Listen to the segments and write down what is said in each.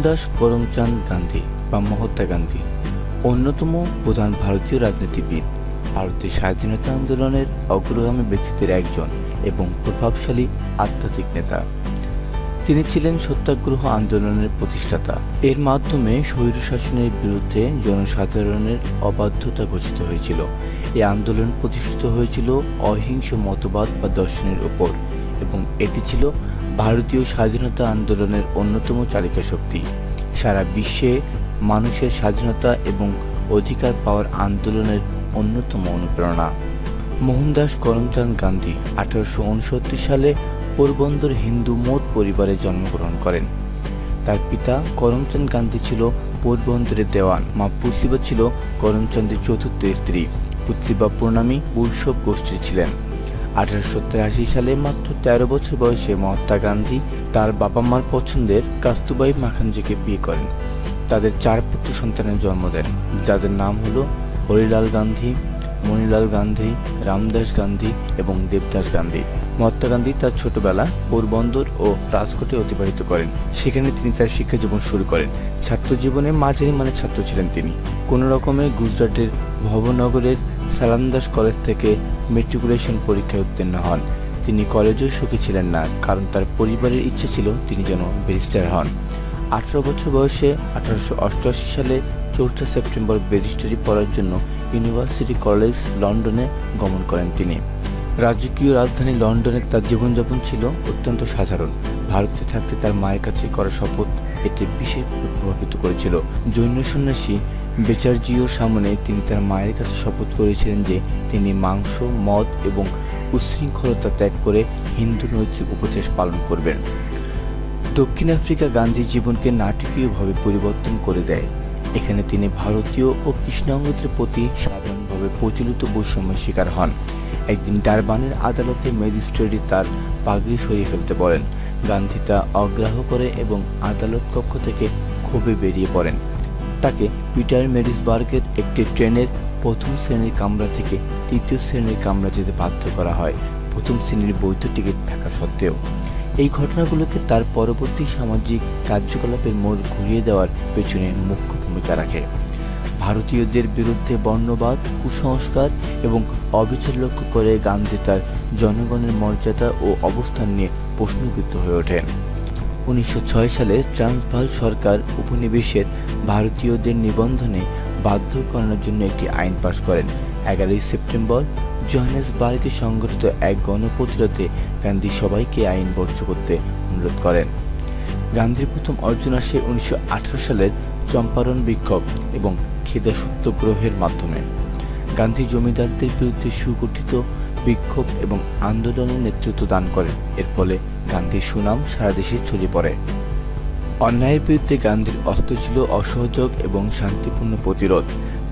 মোহনদাস করমচাঁদ গান্ধী বা মহাত্মা গান্ধী অন্যতম প্রধান ভারতীয় রাজনীতিবিদ, ভারতের স্বাধীনতা আন্দোলনের অগ্রগামী ব্যক্তিদের একজন এবং প্রভাবশালী আধ্যাত্মিক নেতা। তিনি ছিলেন সত্যাগ্রহ আন্দোলনের প্রতিষ্ঠাতা। এর মাধ্যমে স্বৈরশাসনের বিরুদ্ধে জনসাধারণের অবাধ্যতা ঘোষিত হয়েছিল। এই আন্দোলন প্রতিষ্ঠিত হয়েছিল অহিংস মতবাদ বা দর্শনের উপর এবং এটি ছিল ভারতীয় স্বাধীনতা আন্দোলনের অন্যতম চালিকা শক্তি। সারা বিশ্বে মানুষের স্বাধীনতা এবং অধিকার পাওয়ার আন্দোলনের অন্যতম অনুপ্রেরণা। মোহনদাস করমচাঁদ গান্ধী 1869 সালে পোরবন্দর হিন্দু মঠ পরিবারে জন্মগ্রহণ করেন। তার পিতা করমচাঁদ গান্ধী ছিল পোরবন্দরের দেওয়ান। মা পুতলিবা ছিল করমচাঁদের চতুর্থ স্ত্রী। পুতলিবা প্রণামী বৈষ্ণব গোষ্ঠীর ছিলেন। 1883 সালে মাত্র 13 বছর বয়সে মহাত্মা গান্ধী তার বাবা মার পছন্দের কাস্তুবাই মাখানজিকে বিয়ে করেন। তাদের 4 পুত্র সন্তানের জন্ম দেন, যাদের নাম হলো হরিলাল গান্ধী, মণিলাল গান্ধী, রামদাস গান্ধী এবং দেবদাস গান্ধী। মহাত্মা গান্ধী তার ছোটবেলা পোরবন্দর ও রাজকোটে অতিবাহিত করেন। সেখানে তিনি তার শিক্ষা জীবন শুরু করেন। ছাত্র জীবনে মাঝারি মানের ছাত্র ছিলেন তিনি। কোনো রকমে গুজরাটের ভবনগরের সালামদাস কলেজ থেকে মেট্রিকুলেশন পরীক্ষায় উত্তীর্ণ হন। তিনি কলেজেও সুখী ছিলেন না, কারণ তার পরিবারের ইচ্ছে ছিল তিনি যেন ব্যারিস্টার হন। 18 বছর বয়সে 1888 সালে 4 সেপ্টেম্বর ব্যারিস্টারি পড়ার জন্য ইউনিভার্সিটি কলেজ লন্ডনে গমন করেন তিনি। রাজকীয় রাজধানী লন্ডনে তার জীবনযাপন ছিল অত্যন্ত সাধারণ। ভারতে থাকতে তার মায়ের কাছে করা শপথ এটি বিশেষভাবে প্রভাবিত করেছিল। জৈন সন্ন্যাসী বেচার্জিওর সামনে তিনি তার মায়ের কাছে শপথ করেছিলেন যে তিনি মাংস, মদ এবং উচ্ছৃঙ্খলতা ত্যাগ করে হিন্দু নৈতিক উপদেশ পালন করবেন। দক্ষিণ আফ্রিকা গান্ধী জীবনকে নাটকীয়ভাবে পরিবর্তন করে দেয়। এখানে তিনি ভারতীয় ও কৃষ্ণাঙ্গদের প্রতি সাধারণভাবে প্রচলিত বৈষম্যের শিকার হন। একদিন ডারবানের আদালতে ম্যাজিস্ট্রেট তার পাগড়ি সরিয়ে ফেলতে বলেন। গান্ধী তা অগ্রাহ্য করে এবং আদালত কক্ষ থেকে ক্ষোভে বেরিয়ে পড়েন। তাকে পিটার ম্যারিজবার্গের একটি ট্রেনের প্রথম শ্রেণীর কামরা থেকে 3য় শ্রেণীর কামরা যেতে বাধ্য করা হয়, প্রথম শ্রেণীর বৈধ টিকিট থাকা সত্ত্বেও। এই ঘটনাগুলোকে তার পরবর্তী সামাজিক কার্যকলাপের মোড় ঘুরিয়ে দেওয়ার পেছনে মুখ্য ভূমিকা রাখে। ভারতীয়দের বিরুদ্ধে বর্ণবাদ, কুসংস্কার এবং অবিচার লক্ষ্য করে গান্ধী তার জনগণের মর্যাদা ও অবস্থান নিয়ে প্রশ্নবিদ্ধ হয়ে ওঠেন। 1906 সালে ট্রান্সভাল সরকার উপনিবেশের ভারতীয়দের নিবন্ধনে বাধ্য করানোর জন্য একটি আইন পাশ করেন। 11 সেপ্টেম্বর জোহানেসবার্গে সংগঠিত এক গণপ্রতিরোধে গান্ধী সবাইকে আইন বর্জ্য করতে অনুরোধ করেন। গান্ধীর প্রথম অর্জন আসে 1918 সালের চম্পারণ বিক্ষোভ এবং খিদা সত্যাগ্রহের মাধ্যমে। গান্ধী জমিদারদের বিরুদ্ধে সুগঠিত বিক্ষোভ এবং আন্দোলনের নেতৃত্ব দান করেন। এর ফলে গান্ধীর সুনাম সারা দেশে ছড়িয়ে পড়ে। অন্যায়ের বিরুদ্ধে গান্ধীর অস্ত্র ছিল অসহযোগ এবং শান্তিপূর্ণ প্রতিরোধ।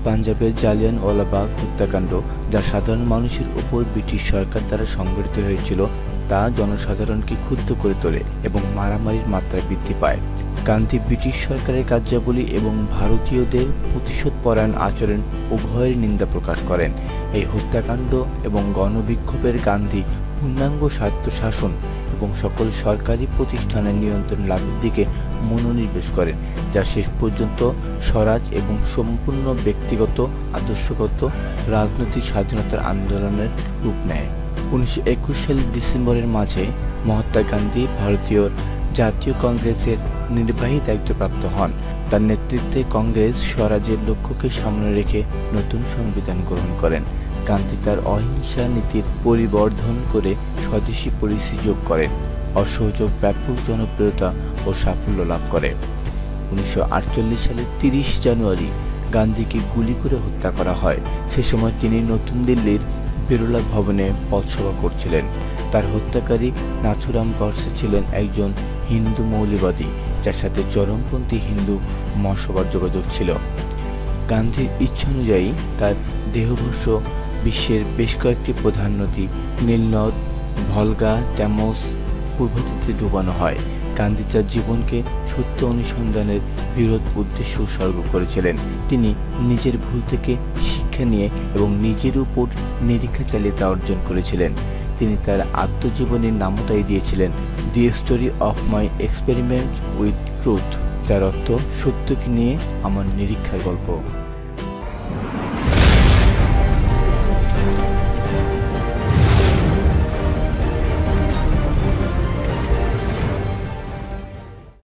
পাঞ্জাবের জালিয়ানওয়ালাবাগ হত্যাকাণ্ড, যা সাধারণ মানুষের উপর ব্রিটিশ সরকার দ্বারা সংগঠিত হয়েছিল, তা জনসাধারণকে ক্ষুব্ধ করে তোলে এবং মারামারির মাত্রা বৃদ্ধি পায়। গান্ধী ব্রিটিশ সরকারের কার্যাবলী এবং ভারতীয়দের প্রতিশোধপরায়ণ আচরণ উভয়ের নিন্দা প্রকাশ করেন। এই হত্যাকাণ্ড এবং গণবিক্ষোভের গান্ধী পূর্ণাঙ্গ স্বায়ত্তশাসন এবং সকল সরকারি প্রতিষ্ঠানের নিয়ন্ত্রণ লাভের দিকে মনোনিবেশ করেন, যা শেষ পর্যন্ত স্বরাজ এবং সম্পূর্ণ ব্যক্তিগত আদর্শগত রাজনৈতিক স্বাধীনতার আন্দোলনের রূপ নেয়। 1921 সালের ডিসেম্বরের মাঝে মহাত্মা গান্ধী ভারতীয় জাতীয় কংগ্রেসের নির্বাহী দায়িত্বপ্রাপ্ত হন। তার নেতৃত্বে কংগ্রেস স্বরাজের লক্ষ্যকে সামনে রেখে নতুন সংবিধান গ্রহণ করেন। গান্ধী তার অহিংসা নীতির পরিবর্ধন করে স্বদেশী পলিসি যোগ করেন। অসহযোগ ব্যাপক জনপ্রিয়তা ও সাফল্য লাভ করে। 1948 সালের 30 জানুয়ারি গান্ধীকে গুলি করে হত্যা করা হয়। সে সময় তিনি নতুন দিল্লির বিড়লা ভবনে পথসভা করছিলেন। তার হত্যাকারী নাথুরাম গডসে ছিলেন একজন হিন্দু মৌলবাদী, যার সাথে চরমপন্থী হিন্দু মহাসভার যোগাযোগ ছিল। গান্ধীর ইচ্ছা অনুযায়ী তার দেহভস্য বিশ্বের বেশ কয়েকটি প্রধান নদী নীলনদ, ভলগা, ট্যামস প্রভৃতিতে ডুবানো হয়। গান্ধী তার জীবনকে সত্য অনুসন্ধানের বৃহৎ উদ্দেশ্য উৎসর্গ করেছিলেন। তিনি নিজের ভুল থেকে শিক্ষা নিয়ে এবং নিজের উপর নিরীক্ষা চালিয়ে তা অর্জন করেছিলেন। তিনি তার আত্মজীবনীর নামটাই দিয়েছিলেন the story of my experiment with truth, যার অর্থ সত্যকে নিয়ে আমার নিরীক্ষার গল্প।